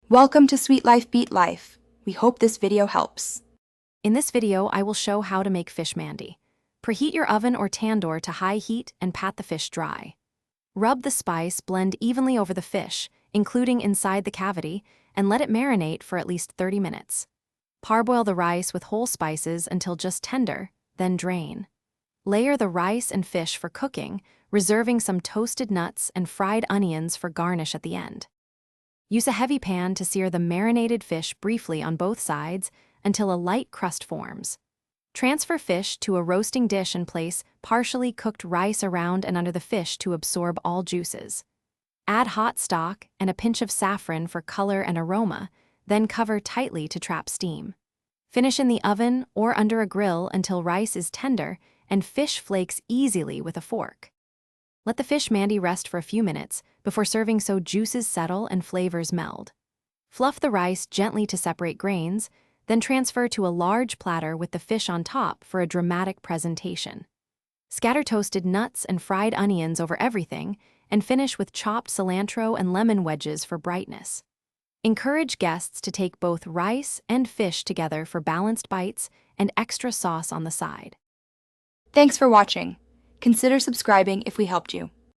Welcome to Sweet Life Beat Life. We hope this video helps. In this video, I will show how to make fish mandi. Preheat your oven or tandoor to high heat and pat the fish dry. Rub the spice blend evenly over the fish, including inside the cavity, and let it marinate for at least 30 minutes. Parboil the rice with whole spices until just tender, then drain. Layer the rice and fish for cooking, reserving some toasted nuts and fried onions for garnish at the end. Use a heavy pan to sear the marinated fish briefly on both sides until a light crust forms. Transfer fish to a roasting dish and place partially cooked rice around and under the fish to absorb all juices. Add hot stock and a pinch of saffron for color and aroma, then cover tightly to trap steam. Finish in the oven or under a grill until rice is tender and fish flakes easily with a fork. Let the fish mandi rest for a few minutes before serving so juices settle and flavors meld. Fluff the rice gently to separate grains, then transfer to a large platter with the fish on top for a dramatic presentation. Scatter toasted nuts and fried onions over everything and finish with chopped cilantro and lemon wedges for brightness. Encourage guests to take both rice and fish together for balanced bites and extra sauce on the side. Thanks for watching. Consider subscribing if we helped you.